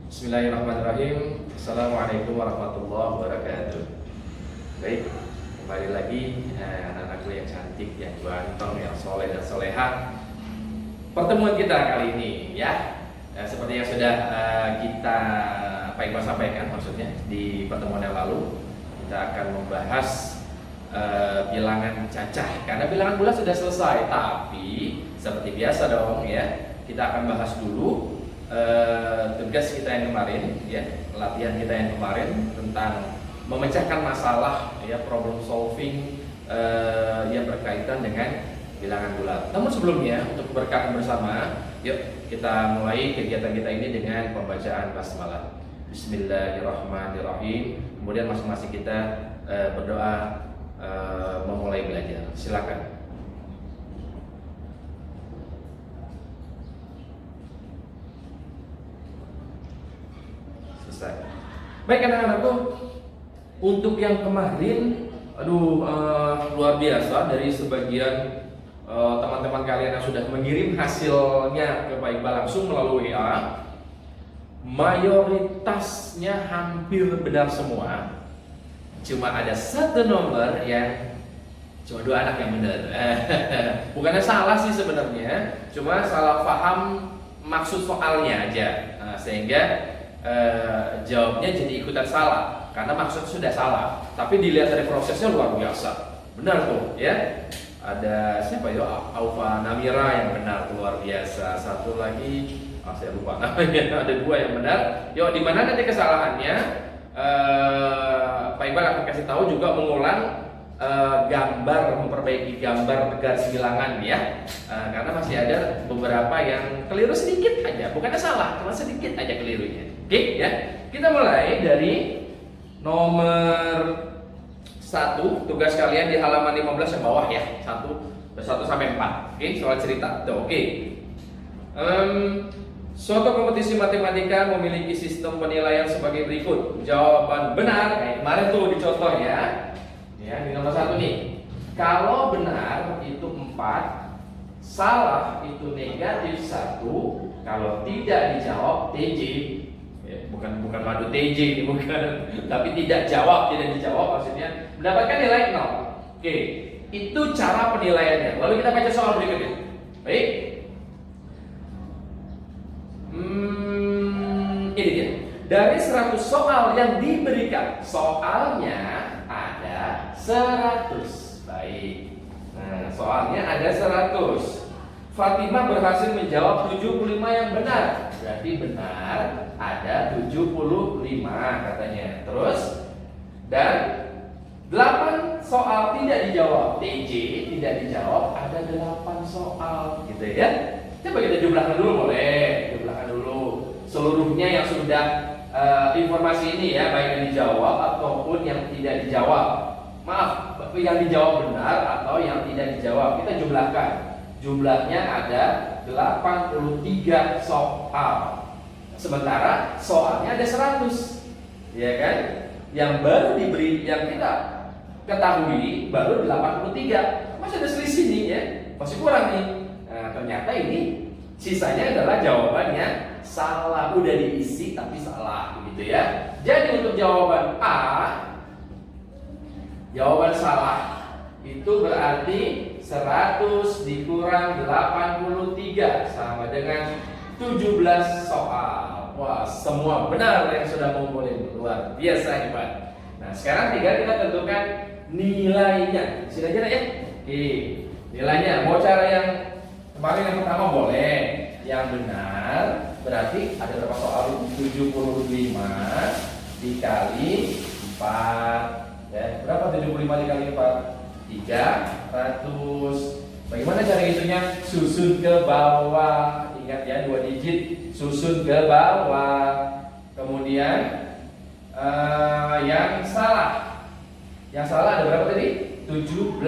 Bismillahirrahmanirrahim. Assalamualaikum warahmatullahi wabarakatuh. Baik, kembali lagi anak-anakku yang cantik, yang ganteng, yang soleh dan soleha. Pertemuan kita kali ini ya, seperti yang sudah kita Pak Iqbal sampaikan, maksudnya di pertemuan yang lalu kita akan membahas bilangan cacah, karena bilangan bulat sudah selesai. Tapi seperti biasa dong ya, kita akan bahas dulu tugas kita yang kemarin ya, latihan kita yang kemarin tentang memecahkan masalah ya, problem solving yang berkaitan dengan bilangan bulat. Namun sebelumnya, untuk berkah bersama, yuk kita mulai kegiatan kita ini dengan pembacaan basmalah. Bismillahirrahmanirrahim. Kemudian masing-masing kita berdoa memulai belajar. Silakan. Baik anak-anakku, untuk yang kemarin, luar biasa dari sebagian teman-teman kalian yang sudah mengirim hasilnya ke Pak Iqbal langsung melalui WA, mayoritasnya hampir benar semua. Cuma ada satu nomor yang cuma 2 anak yang benar. Bukannya salah sih sebenarnya, cuma salah paham maksud soalnya aja, sehingga jawabnya jadi ikutan salah karena maksud sudah salah, tapi dilihat dari prosesnya luar biasa, benar tuh ya. Ada siapa ya, Aufa Namira yang benar, luar biasa. Satu lagi saya lupa namanya, ada 2 yang benar. Yuk, di mana nanti kesalahannya Pak Iqbal akan kasih tahu, juga mengulang gambar, memperbaiki gambar garis bilangan ya, karena masih ada beberapa yang keliru sedikit aja, bukannya salah, cuma sedikit aja kelirunya. Oke ya, kita mulai dari nomor 1. Tugas kalian di halaman 15 yang bawah ya, 1 sampai 4. Oke, soal cerita tuh. Oke. Suatu kompetisi matematika memiliki sistem penilaian sebagai berikut. Jawaban benar kayak kemarin tuh dicontoh ya. Ya, di nomor 1 nih. Kalau benar itu 4, salah itu negatif 1, kalau tidak dijawab TJ. Ya, bukan madu TJ ini, bukan. Tapi tidak dijawab maksudnya mendapatkan nilai 0. Oke, itu cara penilaiannya. Lalu kita baca soal berikutnya. Baik. Ini dia. Dari 100 soal yang diberikan, soalnya ada 100. Baik. Nah, soalnya ada 100. Fatimah berhasil menjawab 75 yang benar. Berarti benar ada 75 katanya. Terus, dan 8 soal tidak dijawab. TJ tidak dijawab, ada 8 soal gitu ya. Coba kita jumlahkan dulu, boleh. Jumlahkan dulu seluruhnya yang sudah informasi ini ya, baik yang dijawab ataupun yang tidak dijawab. Maaf, yang dijawab benar atau yang tidak dijawab. Kita jumlahkan. Jumlahnya ada 83 soal. Sementara soalnya ada 100. Ya kan? Yang baru diberi, yang kita ketahui baru 83. Masih ada selisih nih ya. Masih kurang nih. Nah, ternyata ini sisanya adalah jawabannya salah, udah diisi tapi salah gitu ya. Jadi untuk jawaban A, jawaban salah itu berarti 100 dikurang 83 sama dengan 17 soal. Wah, semua benar yang sudah ngumpulin, luar biasa hebat. Nah, sekarang tinggal kita tentukan nilainya. Sini aja ya. Oke, nilainya mau cara yang kemarin yang pertama boleh. Yang benar berarti ada berapa soal? 75 dikali 4 ya. Berapa 75 dikali 4? 300. Bagaimana cara hitungnya? Susun ke bawah. Ingat ya, 2 digit. Susun ke bawah. Kemudian yang salah. Yang salah ada berapa tadi? 17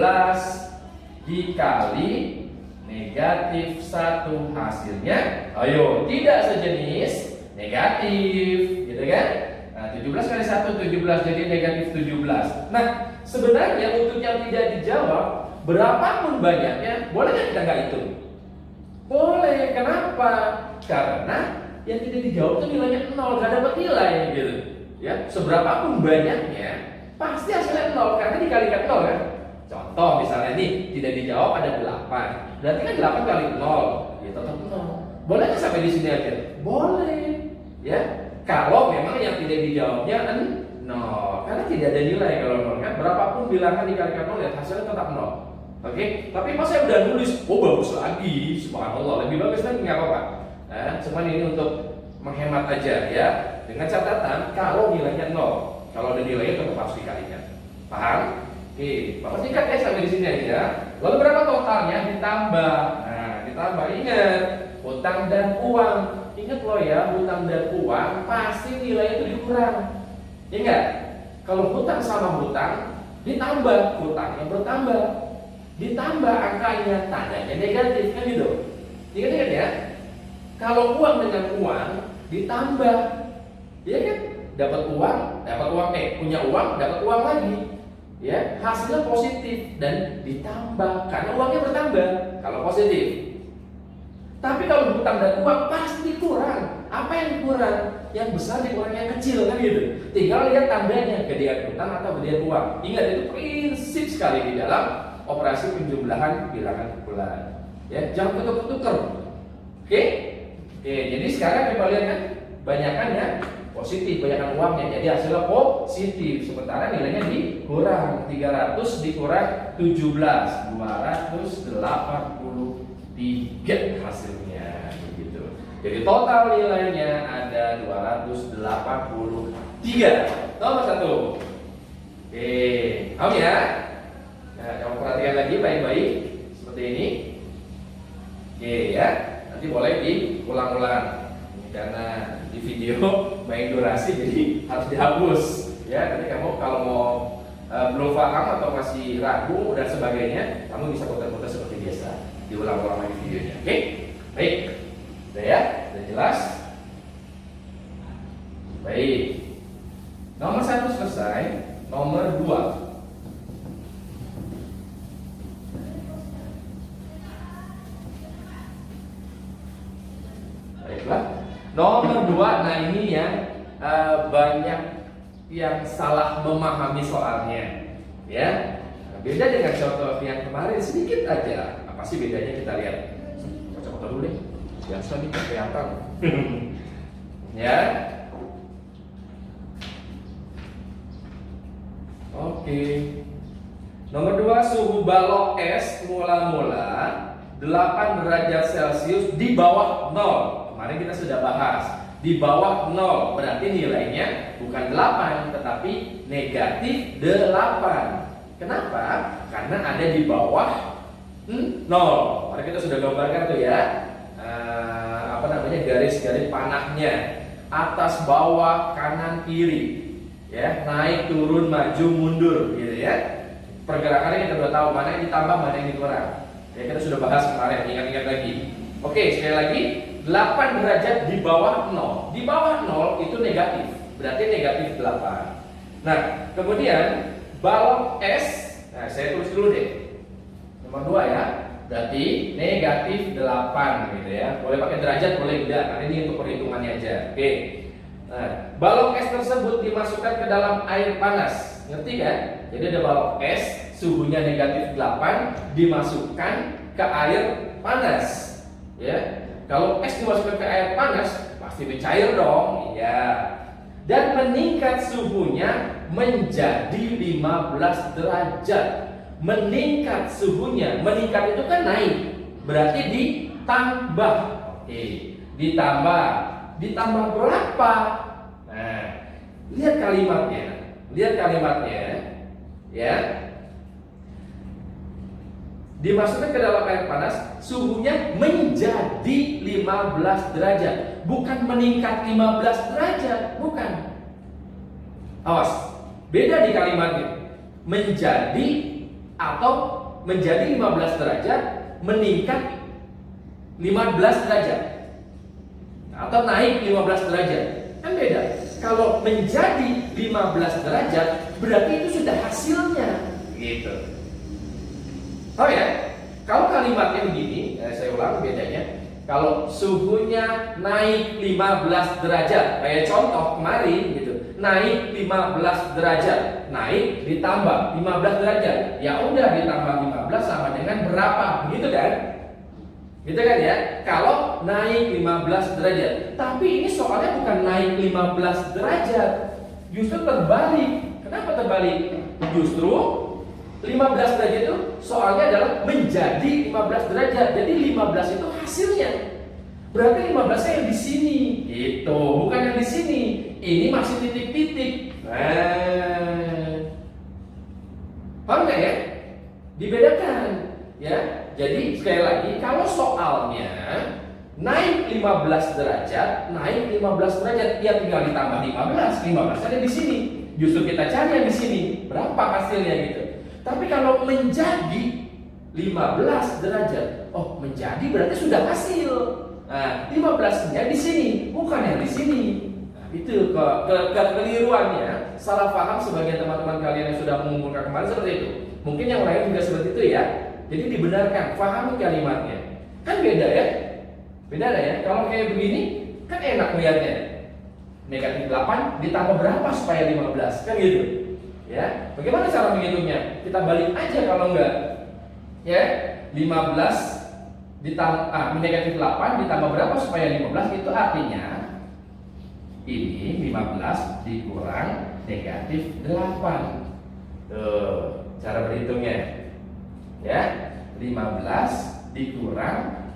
dikali negatif 1. Hasilnya, ayo, tidak sejenis, negatif, gitu kan? Nah, 17 kali 1, 17, jadi negatif 17. Nah, sebenarnya untuk yang tidak dijawab, berapapun banyaknya, boleh nggak kita nggak hitung? Boleh, kenapa? Karena yang tidak dijawab itu nilainya 0, nggak dapat nilai gitu. Ya, seberapapun banyaknya pasti hasilnya 0 karena dikalikan 0 kan. Contoh misalnya nih, tidak dijawab ada 8. Berarti kan 8 kali 0, ya tetap 0. Boleh nggak sampai di sini aja? Boleh. Ya, kalau memang yang tidak dijawabnya 0, karena tidak ada nilai kalau 0 kan. Berapapun bilangan dikalikan 0 ya hasilnya tetap 0. Oke, tapi pas saya udah nulis, oh bagus lagi, subhanallah, lebih bagus lagi nggak apa-apa. Nah, cuman ini untuk menghemat aja ya. Dengan catatan kalau nilainya 0, kalau ada nilainya tetap harus dikalikan. Paham? Oke, Bapak singkat ya sampai di sini aja. Lalu berapa totalnya? Ditambah. Nah, ditambah. Ingat, hutang dan uang. Ingat loh ya, hutang dan uang pasti nilainya itu dikurang. Ingat, kalau hutang sama hutang ditambah, hutangnya bertambah. Ditambah angkanya, tandanya negatif kan gitu. Ingat ya, kalau uang dengan uang ditambah, ya kan? Dapat uang, punya uang, dapat uang lagi. Ya, hasilnya positif dan ditambah karena uangnya bertambah kalau positif. Tapi kalau hutang dan uang pasti kurang. Apa yang kurang? Yang besar dikurang yang kecil kan gitu. Tinggal lihat tandanya, gedean hutang atau gedean uang. Ingat itu prinsip sekali di dalam operasi penjumlahan bilangan kumpulan. Ya, jangan tuker-tuker. Oke? Oke, jadi sekarang kita lihat kan banyakannya positif, banyakan uangnya. Jadi hasilnya positif. Sementara nilainya dikurang. 300 dikurang 17, 283 hasilnya gitu. Jadi total nilainya ada 283. Nomor 1. Oke, paham ya? Nah, kamu perhatikan lagi baik-baik seperti ini. Oke ya, nanti boleh diulang-ulang karena di video main durasi jadi harus dihapus ya. Nanti kamu kalau mau belum paham atau masih ragu dan sebagainya, kamu bisa putar-putar seperti biasa, diulang-ulang lagi videonya. Oke, baik, udah ya, udah jelas. Baik, nomor 1 selesai, nomor 2. Nomor 2, nah ini yang banyak yang salah memahami soalnya, ya. Beda dengan contoh yang kemarin sedikit aja. Apa sih bedanya kita lihat? Coba dulu deh. Biasa nih kelihatan. Ya. Oke. Nomor 2, suhu balok es mula-mula 8 derajat Celcius di bawah 0. Kemarin kita sudah bahas, di bawah 0 berarti nilainya bukan 8 tetapi negatif 8. Kenapa? Karena ada di bawah 0. Kemarin kita sudah gambarkan tuh ya, garis-garis panahnya, atas bawah kanan kiri, ya, naik turun maju mundur gitu ya. Pergerakannya kita sudah tahu mana yang ditambah mana yang dikurang. Ya, kita sudah bahas kemarin, ingat-ingat lagi. Oke, sekali lagi, 8 derajat di bawah 0. Di bawah 0 itu negatif, berarti negatif 8. Nah, kemudian balok es, nah saya tulis dulu deh. Nomor 2 ya, berarti negatif 8 gitu ya. Boleh pakai derajat, boleh tidak, karena ini untuk perhitungannya aja. Oke. Nah, balok es tersebut dimasukkan ke dalam air panas. Ngerti kan? Jadi ada balok es, suhunya negatif 8, dimasukkan ke air panas. Ya, kalau es dimasukkan ke air panas pasti mencair dong, iya. Dan meningkat suhunya menjadi 15 derajat. Meningkat suhunya, meningkat itu kan naik, berarti ditambah. Oke, ditambah berapa? Nah, lihat kalimatnya, ya. Dimasukkan ke dalam air panas, suhunya menjadi 15 derajat, bukan meningkat 15 derajat, bukan. Awas, beda di kalimatnya. Menjadi atau menjadi 15 derajat, meningkat 15 derajat, atau naik 15 derajat, kan beda. Kalau menjadi 15 derajat, berarti itu sudah hasilnya, gitu. Oh ya, kalau kalimatnya begini, saya ulang bedanya. Kalau suhunya naik 15 derajat, kayak contoh kemarin gitu, naik 15 derajat, naik ditambah 15 derajat, ya udah ditambah 15 sama dengan berapa, begitu kan? Gitu kan ya? Kalau naik 15 derajat, tapi ini soalnya bukan naik 15 derajat, justru terbalik. Kenapa terbalik? Justru 15 derajat itu soalnya adalah menjadi 15 derajat. Jadi 15 itu hasilnya. Berarti 15-nya yang di sini. Itu, bukan yang di sini. Ini masih titik-titik. Nah. Paham nggak ya? Dibedakan, ya. Jadi sekali lagi, kalau soalnya naik 15 derajat, naik 15 derajat, ya tinggal ditambah 15. 15 ada di sini. Justru kita cari yang di sini. Berapa hasilnya gitu. Tapi kalau menjadi 15 derajat, oh menjadi berarti sudah hasil. Nah, 15-nya di sini, bukan yang di sini. Nah, itu kekeliruannya, salah paham sebagian teman-teman kalian yang sudah mengumpulkan kemarin seperti itu. Mungkin yang lain juga seperti itu ya. Jadi dibenarkan, pahami kalimatnya. Kan beda ya? Beda ya? Kalau kayak begini, kan enak melihatnya. Negatif 8 ditambah berapa supaya 15? Kan gitu. Ya, bagaimana cara menghitungnya? Kita balik aja kalau enggak. Ya, 15 ditambah negatif 8 ditambah berapa supaya 15? Itu artinya ini 15 dikurang negatif 8. Tuh, cara berhitungnya. Ya, 15 dikurang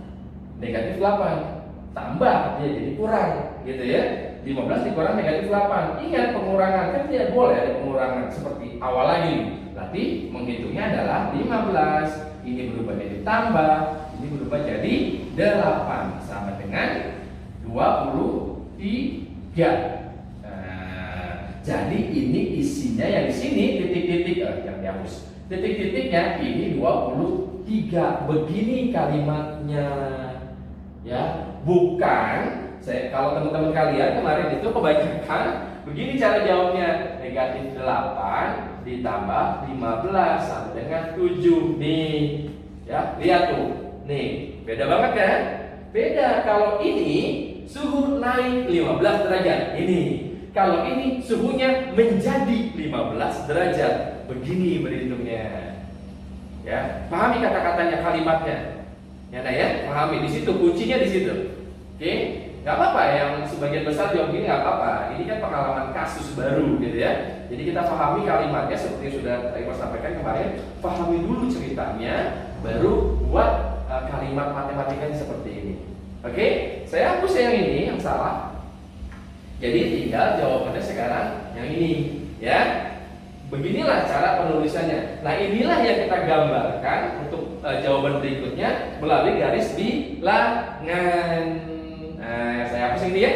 negatif 8 tambah ya jadi kurang gitu ya. 15 dikurang negatif 8. Ingat pengurangan kan tidak boleh ada pengurangan seperti awal lagi. Berarti menghitungnya adalah 15. Ini berubah jadi tambah, ini berubah jadi 8 sama dengan 23. Nah, jadi ini isinya yang di sini titik-titik yang dihapus. Titik-titiknya ini 23. Begini kalimatnya. Ya, bukan kalau teman-teman kalian kemarin itu kebanyakan begini cara jawabnya, negatif 8 ditambah 15 sama dengan 7 nih. Ya, lihat tuh. Nih, beda banget kan? Beda. Kalau ini suhu naik 15 derajat. Ini. Kalau ini suhunya menjadi 15 derajat. Begini berhitungnya. Ya, pahami kata-katanya, kalimatnya. Ya, nah ya, pahami di situ kuncinya di situ. Oke? Gak apa-apa yang sebagian besar jawab gini, gak apa-apa. Ini kan pengalaman kasus baru gitu ya. Jadi kita pahami kalimatnya seperti yang sudah saya sampaikan kemarin. Pahami dulu ceritanya, baru buat kalimat matematikanya seperti ini. Oke, saya hapus yang ini, yang salah. Jadi tinggal jawabannya sekarang yang ini, ya. Beginilah cara penulisannya. Nah, inilah yang kita gambarkan untuk jawaban berikutnya melalui garis bilangan. Nah, saya hapus ini ya,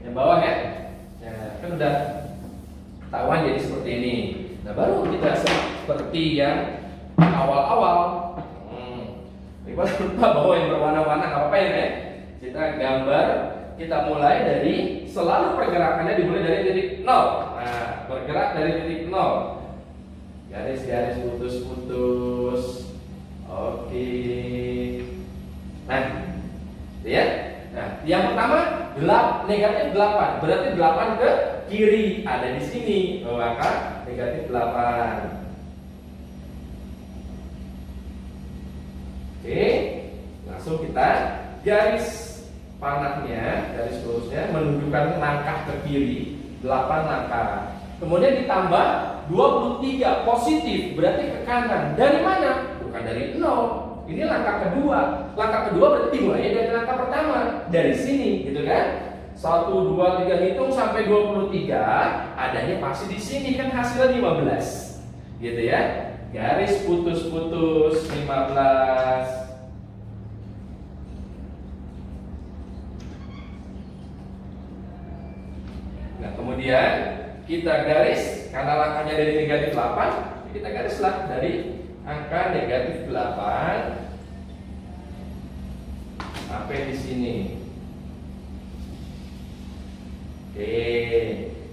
yang bawah ya. Nah, kan udah ketahuan jadi seperti ini. Nah, baru kita seperti yang awal-awal. Lupa bawa yang berwarna-warna, nggak apa-apa ya. Kita gambar, kita mulai dari selalu pergerakannya dimulai dari titik 0. Nah, bergerak dari titik 0. Garis-garis putus-putus. Oke. Nah, lihat. Nah, yang pertama negatif 8. Berarti 8 ke kiri ada di sini. Maka negatif 8. Oke. Langsung kita garis panahnya, garis lurusnya menunjukkan langkah ke kiri, 8 langkah. Kemudian ditambah 23 positif, berarti ke kanan. Dari mana? Bukan dari 0. Ini langkah kedua. Langkah kedua berarti dimulai dari langkah pertama. Dari sini, gitu kan? 1, 2, 3 hitung sampai 23. Adanya pasti di sini kan hasilnya 15. Gitu ya. Garis putus-putus 15. Nah, kemudian kita garis karena langkahnya dari negatif 8, kita garislah dari angka negatif 8 sampai di sini. Oke,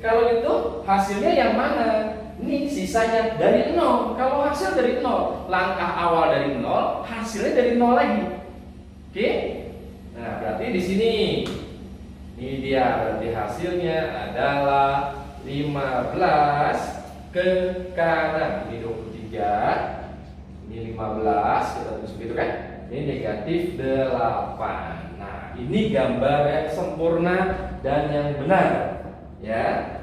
kalau itu hasilnya yang mana? Ini sisanya dari 0. Kalau hasil dari 0, langkah awal dari 0, hasilnya dari 0 lagi. Oke. Nah, Nah, berarti di sini ini dia, berarti hasilnya adalah 15 ke kanan. Ini 23, ini 15, kita tulis begitu kan? Ini negatif 8. Nah, ini gambar yang sempurna dan yang benar, ya.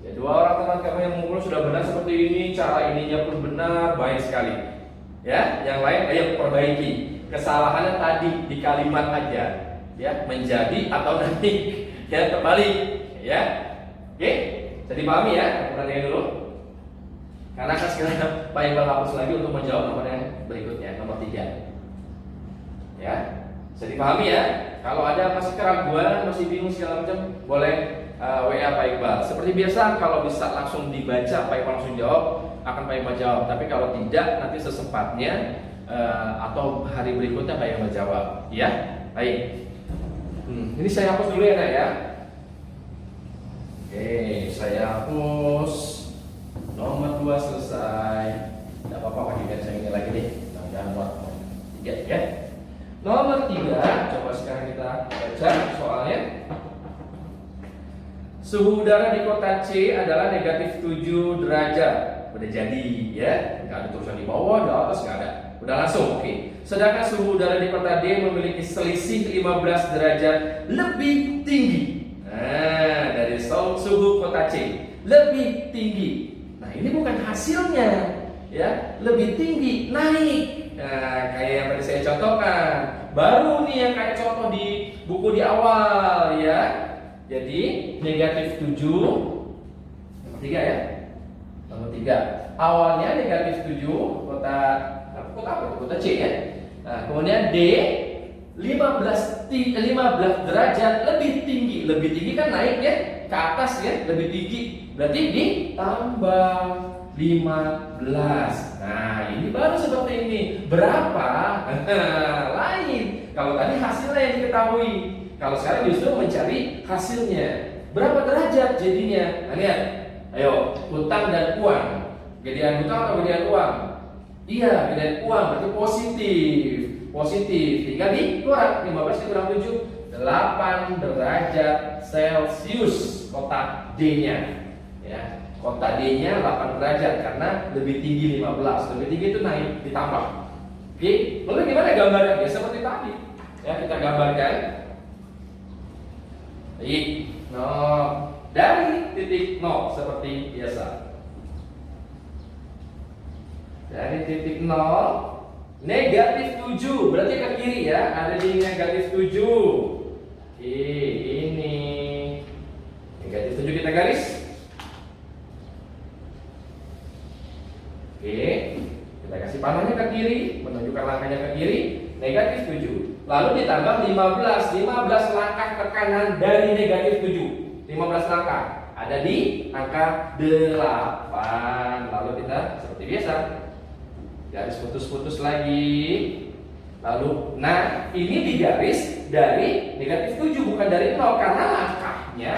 Ya, dua orang teman kamu yang mengumpul sudah benar seperti ini, cara ininya pun benar, baik sekali. Ya, yang lain ayo perbaiki. Kesalahannya tadi di kalimat aja, ya, menjadi atau nanti, ya, terbalik, ya. Oke, jadi pahami ya, perhatikan dulu. Karena kan sekarang Pak Iqbal hapus lagi untuk menjawab nomor yang berikutnya, nomor 3. Ya, jadi pahami ya. Kalau ada masih keraguan, masih bingung segala macam, boleh WA Pak Iqbal. Seperti biasa, kalau bisa langsung dibaca, Pak Iqbal langsung jawab, akan Pak Iqbal jawab. Tapi kalau tidak, nanti sesempatnya atau hari berikutnya Pak Iqbal jawab. Ya, baik. Ini saya hapus dulu ya, Nak ya. Oke, saya hapus. Nomor 2 selesai. Tidak apa-apa, bagikan saya ini lagi deh. Jangan buat 3 ya. Nomor 3, coba sekarang kita baca soalnya. Suhu udara di kota C adalah negatif 7 derajat. Udah jadi ya, nggak ada tulisan di bawah, di atas nggak ada. Udah langsung, oke. Sedangkan suhu udara di kota D memiliki selisih 15 derajat lebih tinggi. Nah, dari suhu kota C lebih tinggi. Nah, ini bukan hasilnya, ya, lebih tinggi, naik. Nah, kayak yang tadi saya contohkan. Baru nih yang kayak contoh di buku di awal, ya. Jadi negatif 7, nomor 3 ya. Nomor 3. Awalnya negatif 7, kota apa? Kota C ya. Nah, kemudian D 15 derajat lebih tinggi. Lebih tinggi kan naik ya, ke atas ya, lebih tinggi. Berarti ditambah 15. Nah, ini baru seperti ini. Berapa? Lain. Kalau tadi hasilnya yang diketahui. Kalau sekarang justru mencari hasilnya. Berapa derajat jadinya? Nah, lihat. Ayo, hutang dan uang. Gedean hutang atau gedean uang? Iya, gedean uang berarti positif. Positif. Tinggal dikurang 15 dikurang 7, 8 derajat Celcius kotak D-nya. Ya. Kotak D-nya 8 derajat karena lebih tinggi 15. Lebih tinggi itu naik ditambah. Oke, lalu gimana gambarnya? Ya seperti tadi. Ya, kita gambarkan. Baik. Dari titik 0 seperti biasa. Dari titik 0 negatif 7 berarti ke kiri ya. Ada di negatif 7. Oke, ini negatif 7 kita garis. Oke, kita kasih panahnya ke kiri, menunjukkan langkahnya ke kiri, negatif 7. Lalu ditambah 15 langkah ke kanan dari negatif 7. 15 langkah ada di angka 8. Lalu kita seperti biasa garis putus-putus lagi. Lalu, nah ini digaris dari negatif 7 bukan dari 0 karena langkahnya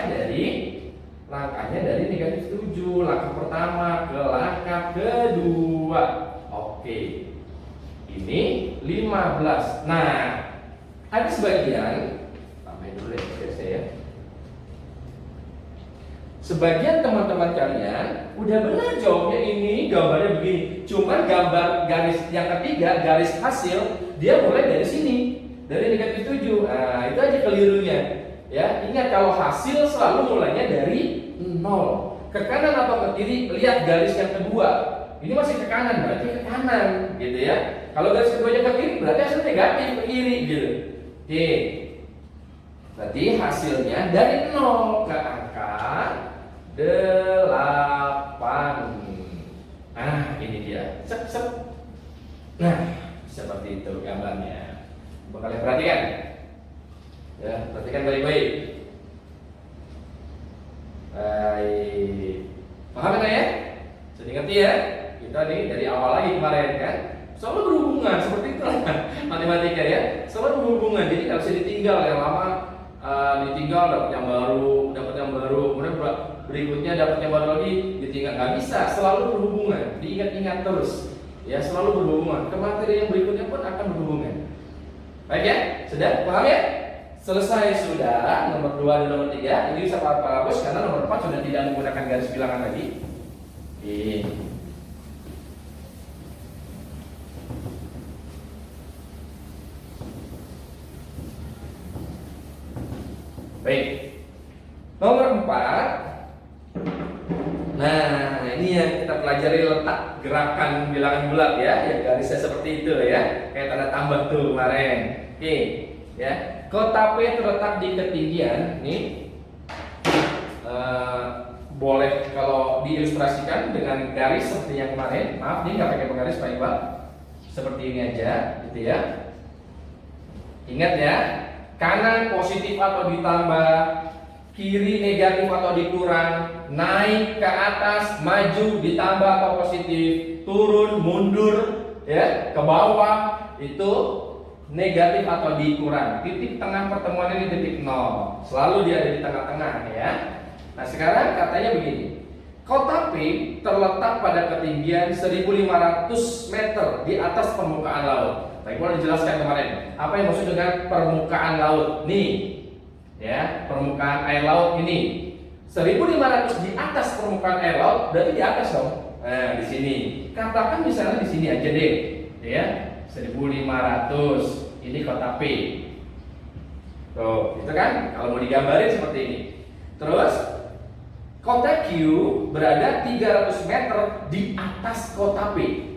dari negatif 7. Langkah pertama ke langkah kedua. Oke. Ini 15. Nah, ada sebagian, tambahin dulu ya saya. Sebagian teman-teman kalian udah benar jawabnya ini, gambarnya begini. Cuman gambar garis yang ketiga, garis hasil, dia mulai dari sini, dari negatif 7. Nah, itu aja kelirunya. Ya, ingat kalau hasil selalu mulainya dari 0. Ke kanan atau ke kiri, lihat garis yang kedua. Ini masih ke kanan, berarti ke kanan, gitu ya. Kalau garis keduanya ke kiri, berarti hasil negatif ke kiri, gitu. Oke. Berarti hasilnya dari 0 ke angka 8. Nah, ini dia. Sep. Nah, seperti itu gambarnya. Coba kalian perhatikan. Ya, perhatikan baik-baik. Baik. Paham kan ya? Jadi ngerti ya? Kita nih dari awal lagi kemarin kan, selalu berhubungan seperti itu matematika ya. Selalu berhubungan. Jadi nggak bisa ditinggal yang lama. Ditinggal dapat yang baru, kemudian berikutnya dapat yang baru lagi ditinggal, nggak bisa, selalu berhubungan, diingat-ingat terus, ya selalu berhubungan. Ke materi yang berikutnya pun akan berhubungan. Baik ya, sudah paham ya? Selesai sudah nomor 2 dan nomor 3. Ini bisa hapus karena nomor 4 sudah tidak menggunakan garis bilangan lagi. Oke. Baik. Nomor 4. Nah, ini yang kita pelajari letak gerakan bilangan bulat ya, yang garisnya seperti itu ya, kayak tanda tambah tuh kemarin. Oke, ya. Kota P terletak di ketinggian, nih. Boleh kalau diilustrasikan dengan garis seperti yang kemarin. Maaf, nih nggak pakai penggaris Pak Iqbal. Seperti ini aja, gitu ya. Ingat ya, kanan positif atau ditambah, kiri negatif atau dikurang, naik ke atas, maju ditambah atau positif, turun mundur ya ke bawah itu negatif atau dikurang. Titik tengah pertemuan ini titik 0. Selalu dia ada di tengah-tengah ya. Nah, sekarang katanya begini. Kota P terletak pada ketinggian 1500 meter di atas permukaan laut. Baik, boleh dijelaskan kemarin. Apa yang maksud dengan permukaan laut? Nih, ya, permukaan air laut ini 1500 di atas permukaan air laut, berarti di atas dong. Nah, di sini. Katakan misalnya di sini aja deh, ya. 1500. Ini kota P. Tuh, itu kan kalau mau digambarin seperti ini. Terus kota Q berada 300 meter di atas kota P.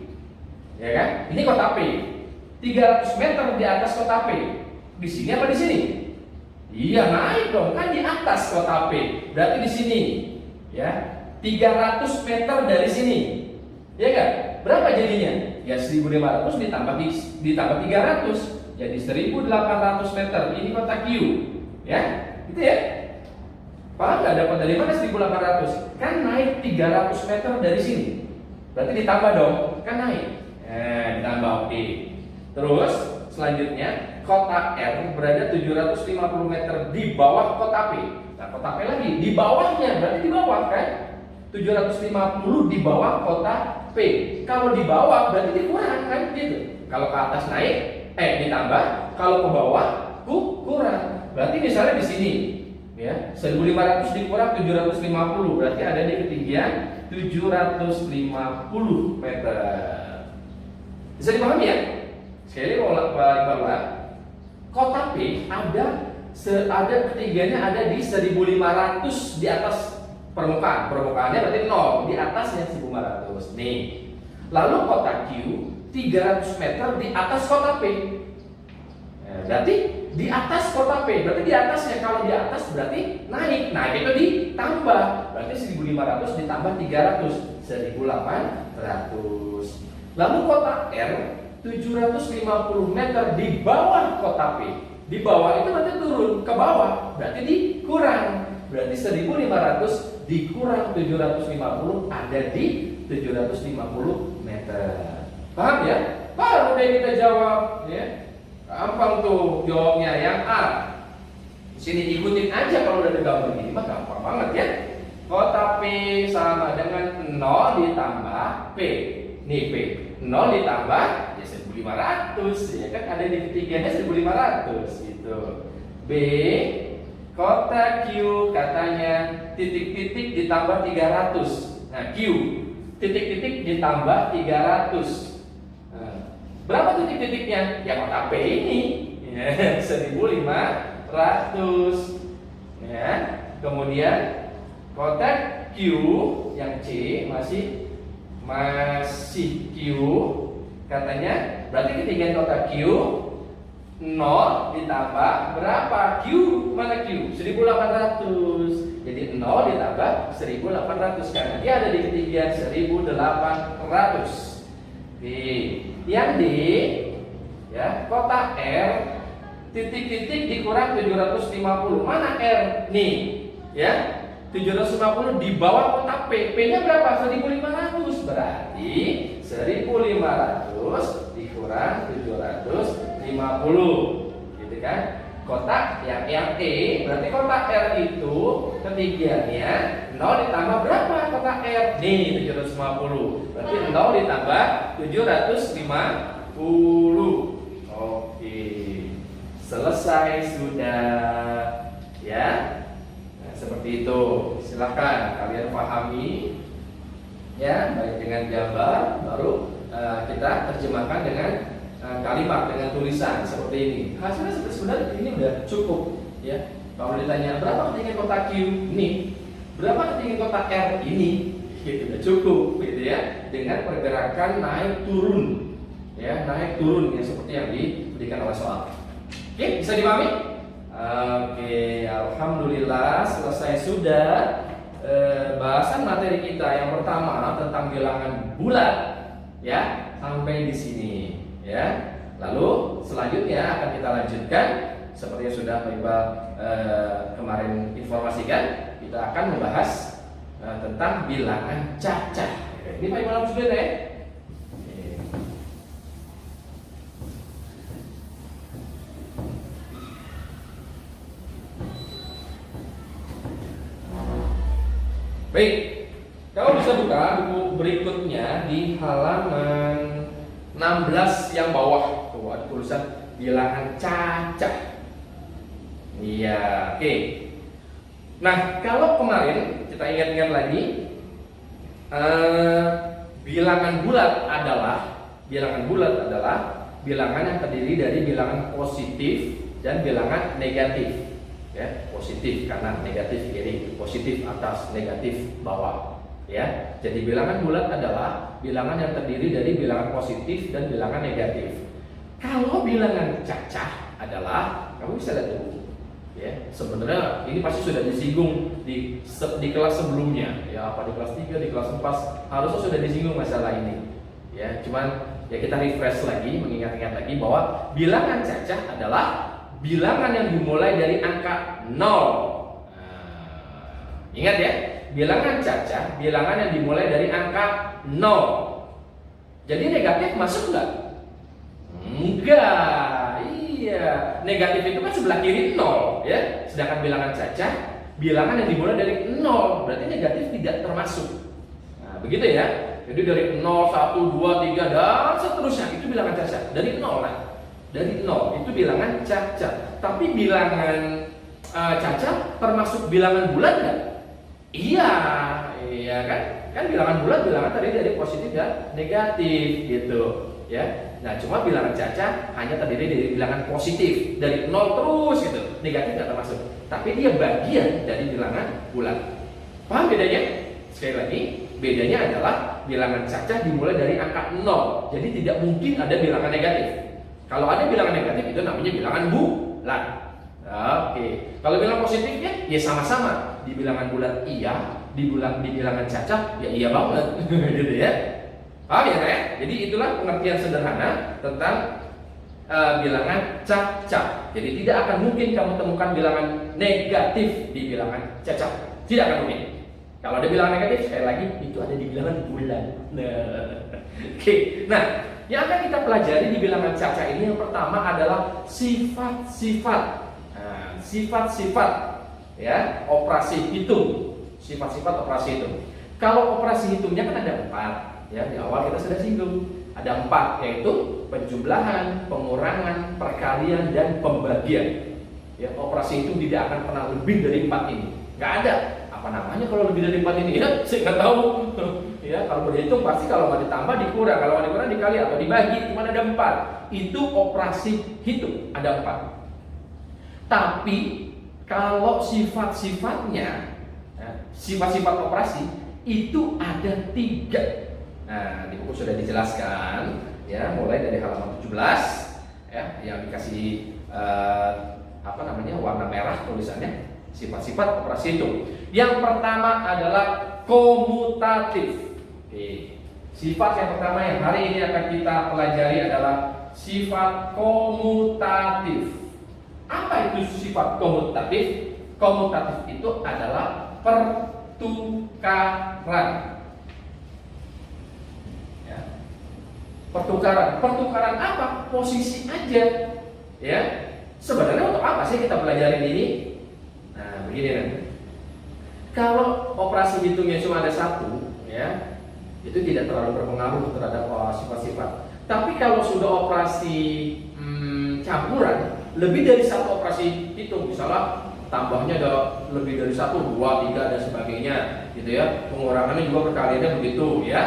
Ya kan? Ini kota P. 300 meter di atas kota P. Di sini apa di sini? Iya, naik dong, kan di atas kota P. Berarti di sini, ya. 300 meter dari sini. Ya kan? Berapa jadinya? Ya 1500 ditambah 300. Jadi 1800 meter. Ini kota Q. Ya. Gitu ya. Paham nggak dapat dari mana 1800? Kan naik 300 meter dari sini. Berarti ditambah dong, kan naik. Ditambah, oke. Terus selanjutnya kota R berada 750 meter di bawah kota P. Nah, kota P lagi di bawahnya, berarti di bawah kan? 750 di bawah kota P. Kalau di bawah berarti dikurang kan gitu. Kalau ke atas naik, ditambah. Kalau ke bawah kurang. Berarti misalnya di sini, ya, 1500 dikurang 750 berarti ada di ketinggian 750 meter. Bisa dipahami ya? Sekali bahwa kota P ada ketinggiannya ada di 1500 di atas permukaan. Permukaannya berarti 0, di atasnya 1500. Nih. Lalu kota Q 300 meter di atas kota P. Berarti di atas kota P. Berarti di atasnya, kalau di atas berarti naik. Naik itu ditambah. Berarti 1500 ditambah 300, 1800. Lalu kota R 750 meter di bawah kota P. Di bawah itu berarti turun ke bawah, berarti dikurang. Berarti 1500 dikurang 750 ada di 750 meter. Paham ya? Baru deh kita jawab ya. Gampang tuh jawabnya yang A. Di sini ikutin aja kalau udah ada gambar gini mah gampang banget ya. Kota P sama dengan 0 ditambah P. Nih P. 0 ditambah ya 1500 ya kan, ada di ketinggiannya 1500 gitu. B, kota Q katanya titik-titik ditambah 300. Nah, Q titik-titik ditambah 300. Nah, berapa titik-titiknya? Ya kota P ini ya, 1500 ya. Kemudian kota Q yang C masih Q katanya, berarti ketinggian kota Q 0 ditambah berapa? Q mana Q? 1800. Jadi 0 ditambah 1800 karena dia ada di ketinggian 1800. Oke. Yang D ya, kota R titik-titik dikurang 750. Mana R? Nih, ya. 750 di bawah kota P. P-nya berapa? 1500. Berarti 1500 dikurang 750. Gitu kan? Kotak yang E, berarti kota R itu ketinggiannya 0 ditambah berapa kota R? Nih 750. Berarti 0 ditambah 750. Oke. Selesai sudah. Ya. Nah, seperti itu. Silahkan kalian pahami. Ya, baik dengan gambar, baru kita terjemahkan dengan kalimat, dengan tulisan seperti ini. Hasilnya sebenarnya ini udah cukup. Ya. Kalau ditanya berapa ketinggian kota Q ini, berapa ketinggian kota R ini, gitu udah cukup, gitu ya. Dengan pergerakan naik turun, ya naik turun ya seperti yang diberikan oleh soal. Oke, bisa dipahami? Oke, alhamdulillah selesai sudah bahasan materi kita yang pertama tentang bilangan bulat, ya sampai di sini, ya. Lalu selanjutnya akan kita lanjutkan seperti yang sudah Pak Iqbal kemarin informasikan, kita akan membahas tentang bilangan cacah. Ini Pak Iqbal sudah ya. Baik, kamu bisa buka buku berikutnya di halaman 16 yang bawah. Tuh ada tulisan bilangan cacah. Iya, oke. Nah, kalau kemarin kita ingat-ingat lagi, bilangan bulat adalah bilangan yang terdiri dari bilangan positif dan bilangan negatif. Ya, positif kanan, negatif kiri, positif atas, negatif bawah. Ya, jadi bilangan bulat adalah bilangan yang terdiri dari bilangan positif dan bilangan negatif. Kalau bilangan cacah adalah, kamu bisa lihat dulu. Ya, sebenarnya ini pasti sudah disinggung di kelas sebelumnya. Ya, apa di kelas 3, di kelas 4 harusnya sudah disinggung masalah ini. Ya, cuman ya kita refresh lagi, mengingat-ingat lagi bahwa bilangan cacah adalah bilangan yang dimulai dari angka 0. Ingat ya, bilangan cacah, bilangan yang dimulai dari angka 0. Jadi negatif masuk nggak? Enggak. Iya, negatif itu kan sebelah kiri 0 ya. Sedangkan bilangan cacah, bilangan yang dimulai dari 0, berarti negatif tidak termasuk. Nah, begitu ya. Jadi dari 0, 1, 2, 3 dan seterusnya itu bilangan cacah. Dari 0 lah. Dari 0 itu bilangan cacah. Tapi bilangan cacah termasuk bilangan bulat nggak? Iya, iya kan? Kan bilangan bulat bilangan tadi dari positif dan negatif gitu, ya. Nah, cuma bilangan cacah hanya terdiri dari bilangan positif dari 0 terus gitu. Negatif nggak termasuk. Tapi dia bagian dari bilangan bulat. Paham bedanya? Sekali lagi, bedanya adalah bilangan cacah dimulai dari angka 0. Jadi tidak mungkin ada bilangan negatif. Kalau ada bilangan negatif itu namanya bilangan bulat. Oke. Kalau bilangan positifnya ya sama-sama. Di bilangan bulat iya, di bilangan cacah ya iya banget. Gitu ya. Paham ya, Kak? Jadi itulah pengertian sederhana tentang bilangan cacah. Jadi tidak akan mungkin kamu temukan bilangan negatif di bilangan cacah. Tidak akan mungkin. Kalau ada bilangan negatif, sekali lagi itu ada di bilangan bulat. Oke. Nah, yang akan kita pelajari di bilangan cacah ini yang pertama adalah sifat-sifat. Nah, sifat-sifat ya, operasi hitung. Sifat-sifat operasi hitung. Kalau operasi hitungnya kan ada 4, ya di awal kita sudah singgung. Ada 4, yaitu penjumlahan, pengurangan, perkalian dan pembagian. Ya, operasi hitung tidak akan pernah lebih dari 4 ini. Nggak ada. Apa namanya kalau lebih dari 4 ini? Ya, saya nggak tahu. Ya, kalau berhitung pasti kalau mau ditambah dikurang, kalau mau dikurang dikali atau dibagi, cuma ada 4. Itu operasi hitung, ada 4. Tapi kalau sifat-sifatnya, sifat-sifat operasi itu ada 3. Nah, di buku sudah dijelaskan, ya, mulai dari halaman 17, ya, yang dikasih warna merah tulisannya. Sifat-sifat operasi hitung. Yang pertama adalah komutatif. Oke. Sifat yang pertama yang hari ini akan kita pelajari adalah sifat komutatif. Apa itu sifat komutatif? Komutatif itu adalah pertukaran. Ya. Pertukaran apa? Posisi aja. Ya. Sebenarnya untuk apa sih kita pelajarin ini? Nah, begini nanti. Kalau operasi hitungnya cuma ada 1, ya, itu tidak terlalu berpengaruh terhadap sifat-sifat. Tapi kalau sudah operasi campuran, lebih dari satu operasi hitung, misalnya tambahnya ada lebih dari 1, 2, 3 dan sebagainya, gitu ya. Pengurangannya juga perkaliannya begitu, ya.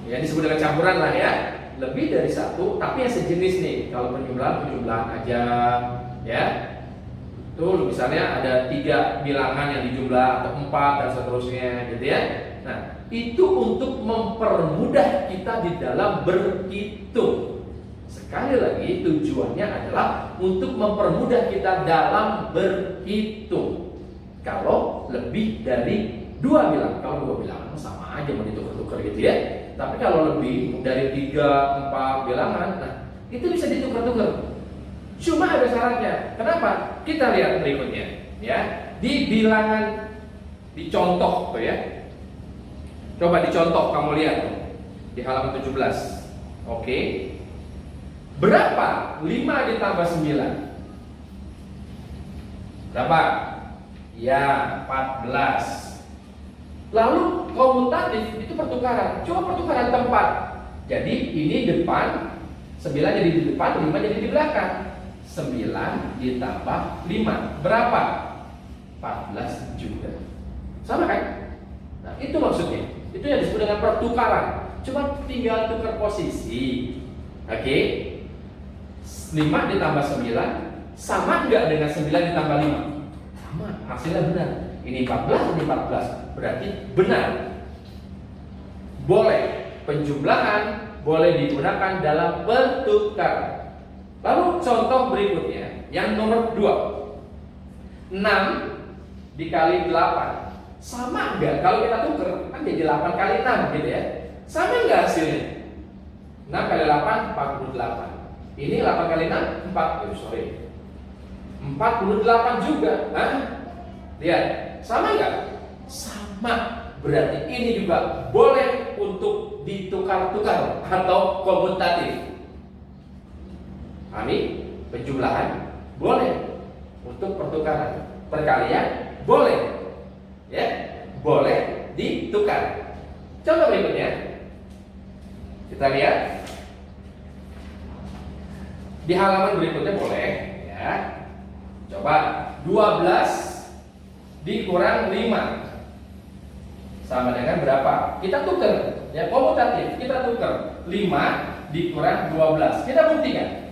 Ya disebut dengan campuran lah ya. Lebih dari 1, tapi yang sejenis nih. Kalau penjumlahan aja, ya. Tuh misalnya ada 3 bilangan yang dijumlah atau 4 dan seterusnya, gitu ya. Nah, itu untuk mempermudah kita di dalam berhitung. Sekali lagi tujuannya adalah untuk mempermudah kita dalam berhitung. Kalau lebih dari 2 bilangan, kalau 2 bilangan sama aja mau ditukar-tukar gitu ya. Tapi kalau lebih dari 3, 4 bilangan, nah itu bisa ditukar-tukar. Cuma ada syaratnya. Kenapa? Kita lihat berikutnya, ya. Di bilangan, dicontoh tuh ya. Coba dicontoh, kamu lihat tuh di halaman 17. Oke. Berapa 5 ditambah 9? Berapa? Ya, 14. Lalu komutatif itu pertukaran. Coba pertukaran tempat. Jadi ini depan, 9 jadi di depan, 5 jadi di belakang. 9 ditambah 5 berapa? 14 juga. Sama kan? Nah, itu maksudnya. Itu yang disebut dengan pertukaran. Cuma tinggal tukar posisi. Oke. 5 ditambah 9 sama enggak dengan 9 ditambah 5? Sama, hasilnya benar. Ini 14, ini 14. Berarti benar. Boleh penjumlahan, boleh digunakan dalam pertukaran. Lalu contoh berikutnya, yang nomor 2. 6 dikali 8. Sama enggak? Kalau kita tuker, kan jadi 8 kali 6 gitu ya. Sama enggak hasilnya? 6 kali 8, 48. Ini 8 kali 6, 48 juga. Hah? Lihat, sama enggak? Sama. Berarti ini juga boleh untuk ditukar-tukar atau komutatif. Pahami? Penjumlahan boleh, untuk pertukaran. Perkalian boleh, ya, boleh ditukar. Contoh berikutnya, kita lihat di halaman berikutnya boleh, ya. Coba 12 dikurang 5 sama dengan berapa? Kita tukar, ya, komutatif. Kita tukar 5 dikurang 12. Kita buktikan.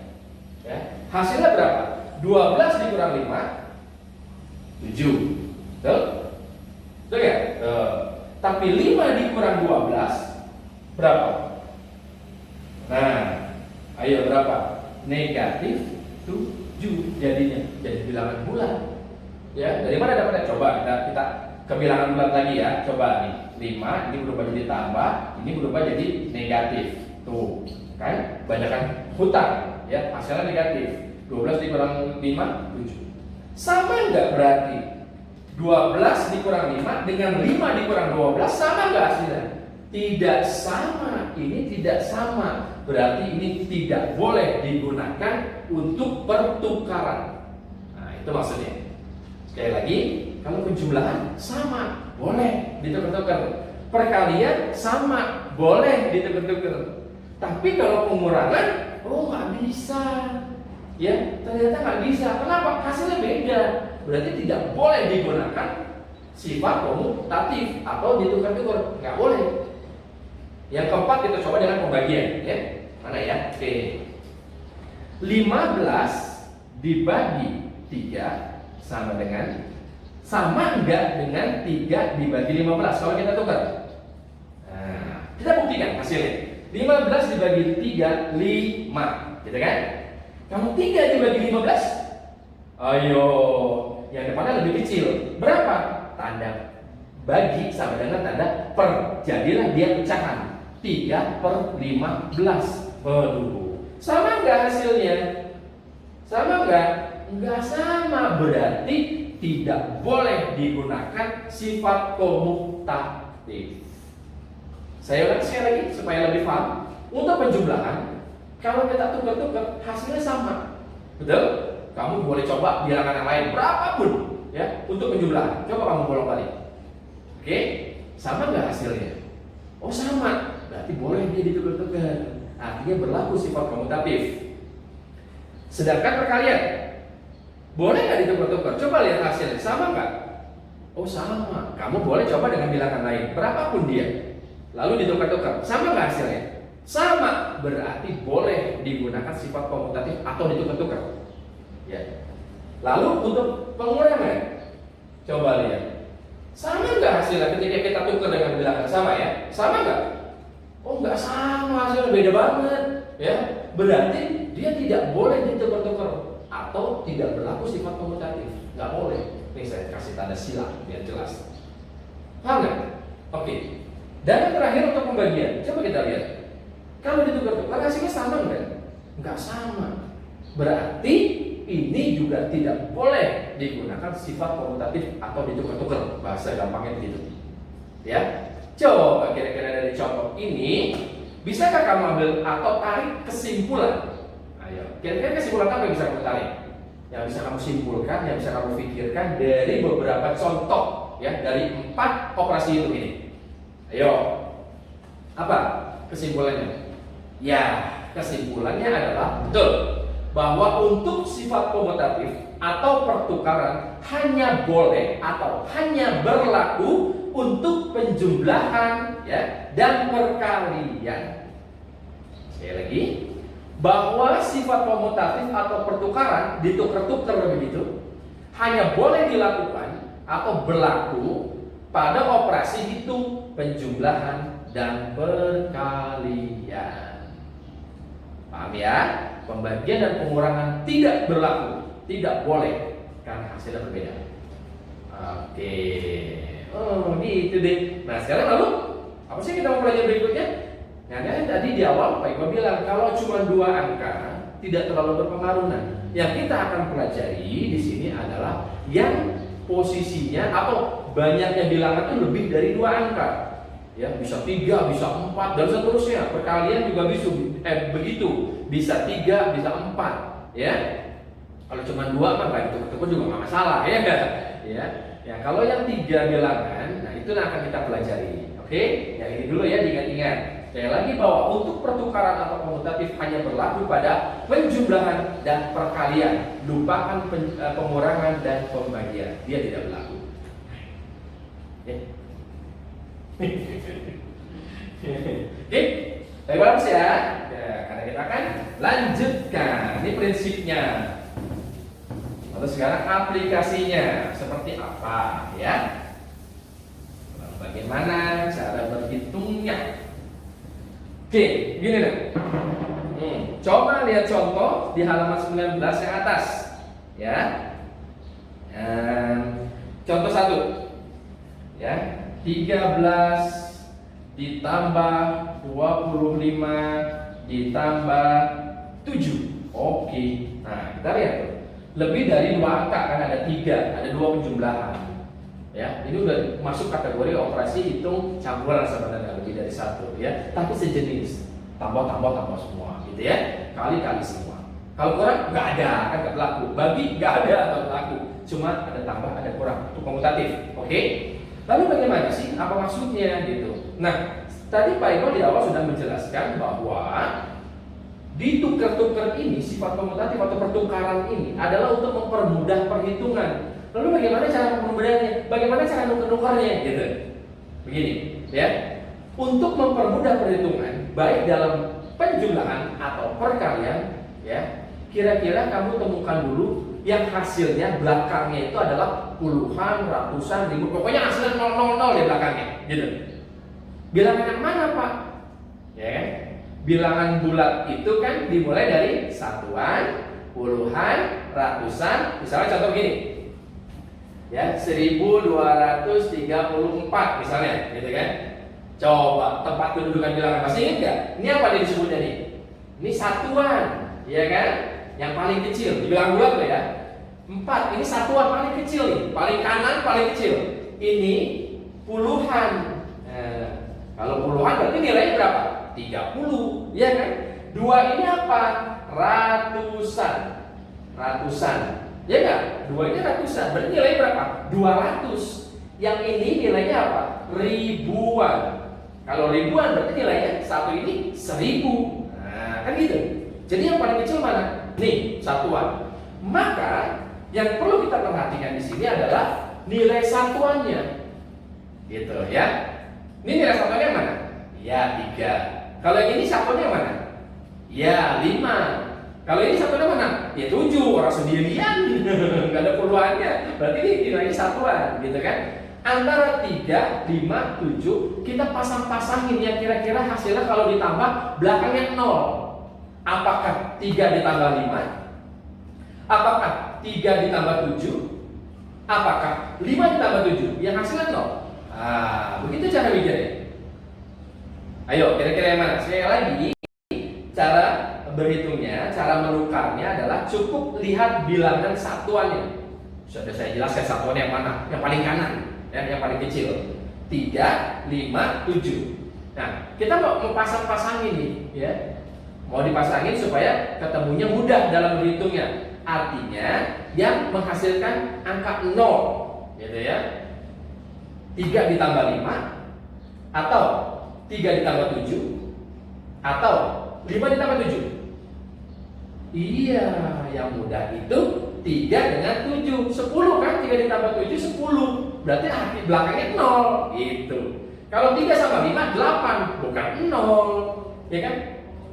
Ya, hasilnya berapa? 12 dikurang 5 7. Betul? Betul ya? Tapi 5 dikurang 12 berapa? Nah, ayo berapa? Negatif 7 jadinya. Jadi bilangan bulat. Ya, dari mana dapatnya? Coba kita ke bilangan bulat lagi ya. Coba nih, 5 ini berubah jadi tambah, ini berubah jadi negatif. Tuh, kan? Banyakan hutang. Ya, hasilnya negatif. 12 dikurang 5, 7. Sama enggak berarti? 12 dikurang 5 dengan 5 dikurang 12 sama enggak hasilnya? Tidak sama. Ini tidak sama. Berarti ini tidak boleh digunakan untuk pertukaran. Nah, itu maksudnya. Sekali lagi, kalau penjumlahan sama, boleh ditukar-tukar. Perkalian sama, boleh ditukar-tukar. Tapi kalau pengurangan, oh nggak bisa. Ya, ternyata nggak bisa. Kenapa? Hasilnya beda. Berarti tidak boleh digunakan sifat komutatif atau ditukar-tukar. Nggak boleh. Yang keempat kita coba dengan pembagian. Ya, mana ya? Oke. 15 dibagi 3 sama enggak dengan 3 dibagi 15 kalau kita tukar. Nah, kita buktikan hasilnya. 15 dibagi 3, 5, gitu kan? Kamu 3 dibagi 15? Ayo, yang depannya lebih kecil. Berapa? Tanda bagi sama dengan tanda per. Jadilah dia pecahan. 3 per 15. Waduh, sama enggak hasilnya? Sama enggak? Enggak sama. Berarti tidak boleh digunakan sifat komutatif. Saya ulangi sekali lagi supaya lebih paham. Untuk penjumlahan, kalau kita tukar-tukar hasilnya sama. Betul? Kamu boleh coba bilangan yang lain berapapun ya untuk penjumlahan. Coba kamu bolak balik. Oke? Sama nggak hasilnya? Oh sama. Berarti boleh dia ditukar-tukar. Artinya berlaku sifat komutatif. Sedangkan perkalian, Boleh nggak ditukar-tukar? Coba lihat hasilnya, sama nggak? Oh sama. Kamu boleh coba dengan bilangan lain, berapapun dia. Lalu ditukar-tukar, sama nggak hasilnya? Sama. Berarti boleh digunakan sifat komutatif atau ditukar-tukar. Ya. Lalu untuk pengurangan, coba lihat. Sama nggak hasilnya ketika kita tukar dengan bilangan sama ya? Sama nggak? Oh nggak sama, hasilnya beda banget. Ya, berarti dia tidak boleh ditukar-tukar atau tidak berlaku sifat komutatif. Nggak boleh. Nih saya kasih tanda silang biar jelas. Paham nggak? Oke. Dan yang terakhir untuk pembagian, coba kita lihat. Kalau ditukar-tukar hasilnya sama nggak? Nggak sama. Berarti ini juga tidak boleh digunakan sifat komutatif atau ditukar-tukar, bahasa gampangnya begitu. Ya, coba kira-kira dari contoh ini, bisakah kamu ambil atau tarik kesimpulan? Ayo, kira-kira kesimpulan apa yang bisa kamu tarik? Yang bisa kamu simpulkan, yang bisa kamu pikirkan dari beberapa contoh, ya, dari 4 operasi itu ini. Ayo, apa kesimpulannya? Ya, kesimpulannya adalah betul bahwa untuk sifat komutatif atau pertukaran hanya boleh atau hanya berlaku untuk penjumlahan, ya, dan perkalian. Sekali lagi, bahwa sifat komutatif atau pertukaran ditukar-tukar begitu hanya boleh dilakukan atau berlaku pada operasi hitung, penjumlahan, dan perkalian. Paham ya? Pembagian dan pengurangan tidak berlaku, tidak boleh karena hasilnya berbeda. Oke, oh gitu deh. Nah sekarang lalu apa sih kita mau belajar berikutnya? Nah kan tadi di awal Pak Iqbal bilang kalau cuma 2 angka tidak terlalu berpengaruh. Nah, yang kita akan pelajari di sini adalah yang posisinya atau banyaknya bilangan itu lebih dari 2 angka. Ya, bisa 3, bisa 4 dan seterusnya. Perkalian juga bisa begitu. Bisa 3, bisa 4, ya. Kalau cuma 2 mah baik itu juga nggak masalah, ya enggak? Ya. Ya, kalau yang 3 bilangan, nah itu yang akan kita pelajari. Oke? Yang ini dulu ya, diingat-ingat. Sekali lagi bahwa untuk pertukaran atau komutatif hanya berlaku pada penjumlahan dan perkalian. Lupakan pengurangan dan pembagian. Dia tidak berlaku. Ya. Oke, baik bagus ya. Karena kita akan lanjutkan. Ini prinsipnya. Lalu sekarang aplikasinya seperti apa ya? Lalu bagaimana cara berhitungnya? Oke, gini deh. Coba lihat contoh di halaman 19 yang atas, ya. Contoh 1, ya. 13 ditambah 25 ditambah 7. Oke. Nah, kita lihat tuh. Lebih dari 2 angka kan ada 3, ada 2 penjumlahan. Ya, ini udah masuk kategori operasi hitung campuran sebenarnya, lebih dari 1 ya. Tapi sejenis, tambah semua gitu ya. Kali-kali semua. Kalau kurang nggak ada, kan nggak berlaku. Bagi nggak ada atau berlaku. Cuma ada tambah, ada kurang. Itu komutatif. Oke? Lalu bagaimana sih? Apa maksudnya gitu? Nah, tadi Pak Iqbal di awal sudah menjelaskan bahwa ditukar-tukar ini, sifat komutatif atau pertukaran ini adalah untuk mempermudah perhitungan. Lalu bagaimana cara mempermudahnya? Bagaimana cara nuker-nukernya gitu? Begini, ya. Untuk mempermudah perhitungan, baik dalam penjumlahan atau perkalian, ya. Kira-kira kamu temukan dulu yang hasilnya belakangnya itu adalah puluhan, ratusan, ribu, pokoknya hasilnya 000 di belakangnya, gitu. Bilangan yang mana, Pak? Ya kan? Bilangan bulat itu kan dimulai dari satuan, puluhan, ratusan. Misalnya contoh gini, ya 1234 misalnya, gitu kan? Coba tempat kedudukan bilangan masih ingat nggak? Ini apa nih disebutnya nih? Ini satuan, ya kan? Yang paling kecil, dibilang bulat loh ya. 4, ini satuan paling kecil nih, paling kanan paling kecil. Ini puluhan. Kalau puluhan berarti nilainya berapa? 30, ya kan? 2 ini apa? Ratusan. Ya kan? 2 ini ratusan, berarti nilainya berapa? 200. Yang ini nilainya apa? Ribuan. Kalau ribuan berarti nilainya 1 ini 1000. Nah, kan gitu. Jadi yang paling kecil mana? Nih, satuan. Maka Yang perlu kita perhatikan di sini adalah nilai satuannya. Gitu ya. Ini nilai satuannya mana? Ya, 3. Kalau yang ini satuannya mana? Ya, 5. Kalau ini satuannya mana? Ya, 7. Orang sendirian. Gak ada puluhannya. Berarti ini nilainya satuan, gitu kan? Antara 3, 5, 7 kita pasang-pasangin yang kira-kira hasilnya kalau ditambah belakangnya 0. Apakah 3 ditambah 5? Apakah 3 ditambah 7? Apakah 5 ditambah 7? Yang hasilnya 0. Begitu cara bikinnya. Ayo, kira-kira yang mana? Sekali lagi, cara berhitungnya, cara menukarnya adalah cukup lihat bilangan satuannya. Sudah saya jelaskan satuannya yang mana? Yang paling kanan, ya, yang paling kecil. 3, 5, 7. Nah, kita mau pasang-pasangin nih, ya. Mau dipasangin supaya ketemunya mudah dalam berhitungnya. Artinya yang menghasilkan angka 0, gitu ya. 3 ditambah 5 atau 3 ditambah 7 atau 5 ditambah 7. Iya, yang mudah itu 3 dengan 7. 10 kan? 3 ditambah 7 10. Berarti akhir belakangnya 0 gitu. Kalau 3 sama 5 8, bukan 0. Ya kan?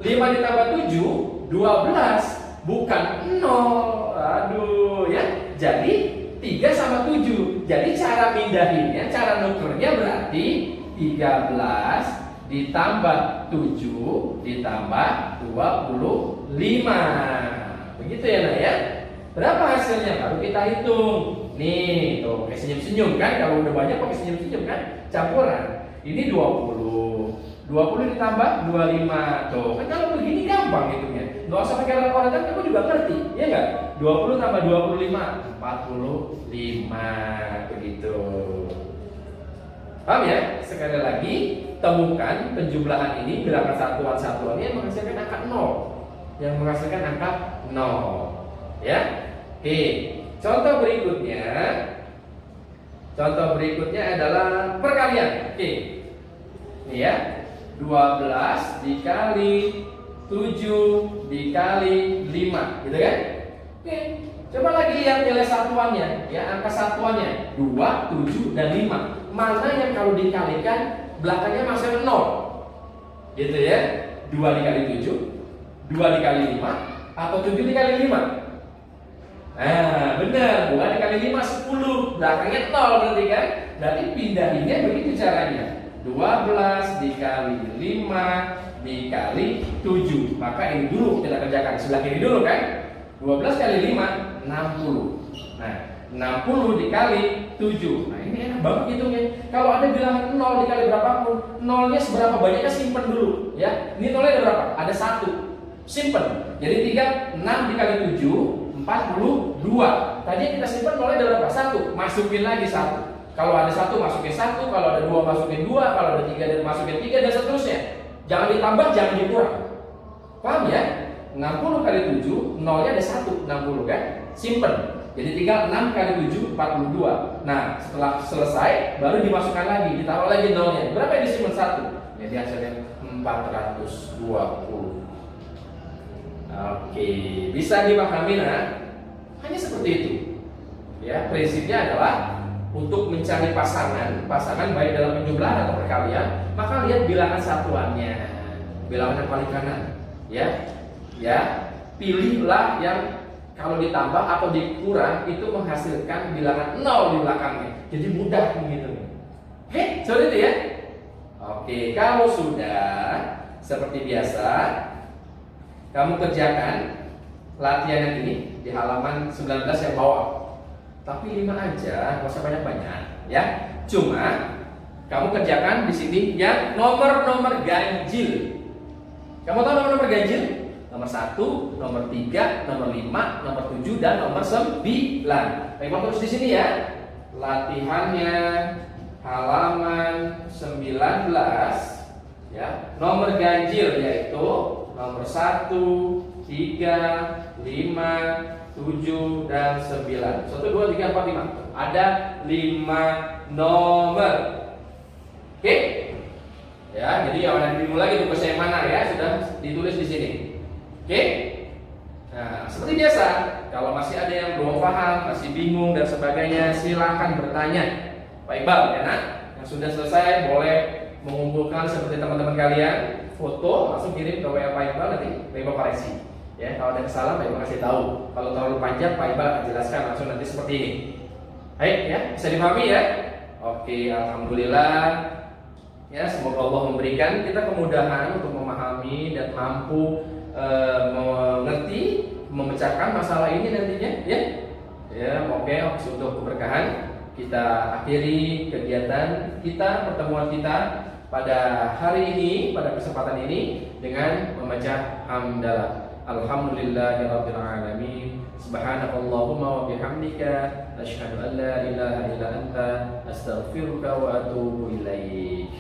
5 ditambah 7 12, bukan 0. Aduh, ya. Jadi 3 sama 7. Jadi cara mindahinnya, cara nukernya berarti 13 ditambah 7 ditambah 25. Begitu ya, Nak ya? Berapa hasilnya? Baru kita hitung. Nih, tuh, pakai senyum-senyum kan? Kalau udah banyak pakai senyum-senyum kan? Campuran. Ini 20. 20 ditambah 25. Tuh, kan kalau begini gampang hitungnya. Nggak usah pakai kalkulator, kamu juga ngerti, ya nggak? 20 tambah 25, 45, begitu. Paham ya? Sekali lagi, temukan penjumlahan ini, bilangan satuan-satuannya yang menghasilkan angka 0. Yang menghasilkan angka 0. Ya? Oke, contoh berikutnya adalah perkalian. Oke. Ini ya. 12 dikali 7 dikali 5, gitu kan? Oke, coba lagi yang nilai satuannya, ya, angka satuannya 2, 7, dan 5. Mana yang kalau dikalikan belakangnya masih 0? Gitu ya. 2 dikali 7, 2 dikali 5, atau 7 dikali 5? Nah, benar, 2 dikali 5 10, belakangnya 0 berarti kan? Berarti pindahinnya begitu caranya. 12 dikali 5 dikali 7. Maka ini dulu kita kerjakan, sebelah kiri dulu kan. 12 kali 5 60. Nah, 60 dikali 7. Nah, ini enak banget hitungnya. Kalau ada bilangan 0 dikali berapapun, 0-nya seberapa banyaknya simpen dulu, ya. Ini 0-nya ada berapa? Ada 1. Simpen. Jadi 6 dikali 7 42. Tadi kita simpen 0-nya ada berapa? 1. Masukin lagi 1. Kalau ada 1 masukin 1, kalau ada 2 masukin 2, kalau ada 3 dan masukin 3, dan seterusnya. Jangan ditambah, jangan dikurang. Paham ya? 60 kali 7, 0-nya ada 1, 60 kan? Simpen. Jadi tinggal 6 kali 7, 42. Nah, setelah selesai, baru dimasukkan lagi, ditaruh lagi 0-nya. Berapa yang disimpan 1? Jadi hasilnya 420. Oke, bisa dipahami, nah? Hanya seperti itu. Ya, prinsipnya adalah untuk mencari pasangan baik dalam penjumlahan atau perkalian, maka lihat bilangan satuannya, bilangan yang paling kanan, ya, pilihlah yang kalau ditambah atau dikurang itu menghasilkan bilangan 0 di belakangnya, jadi mudah begitu. Oke, seperti itu ya. Oke, kalau sudah seperti biasa, kamu kerjakan latihan yang ini di halaman 19 yang bawah. Tapi 5 aja, nggak usah banyak-banyak, ya. Cuma kamu kerjakan di sini yang nomor-nomor ganjil. Kamu tahu nomor-nomor ganjil? Nomor 1, nomor 3, nomor 5, nomor 7, dan nomor 9. Baik, terus di sini ya. Latihannya halaman 19, ya. Nomor ganjil yaitu nomor 1, 3, 5, 7, dan 9. 1, 2, 3, 4, 5. Ada 5 nomor. Oke? Ya, jadi yang ada dimulai lagi tugasnya yang mana ya, sudah ditulis di sini. Oke? Nah, seperti biasa, kalau masih ada yang belum paham, masih bingung dan sebagainya, silahkan bertanya. Pak Iqbal, ya nak, yang sudah selesai boleh mengumpulkan seperti teman-teman kalian, foto langsung kirim ke WA Pak Iqbal, nanti Pak Iqbal koreksi. Ya, kalau ada kesalahan Pak Iqbal kasih tahu. Kalau terlalu panjang Pak Iqbal akan jelaskan langsung nanti seperti ini. Baik, ya, bisa dipahami ya? Oke, alhamdulillah. Ya, semoga Allah memberikan kita kemudahan untuk memahami dan mampu mengerti, memecahkan masalah ini nantinya, ya. Ya, oke, untuk keberkahan kita akhiri kegiatan kita, pertemuan kita pada hari ini, pada kesempatan ini dengan membaca hamdalah. Alhamdulillahirabbil alamin. Subhanakallahumma wa bihamdika asyhadu an la ilaha illa anta astaghfiruka wa atubu ilaik.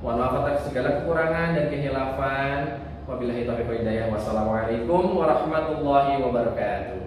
Mohon maaf atas segala kekurangan dan kehilafan. Wabillahi taufiq wal hidayah. Wassalamualaikum warahmatullahi wabarakatuh.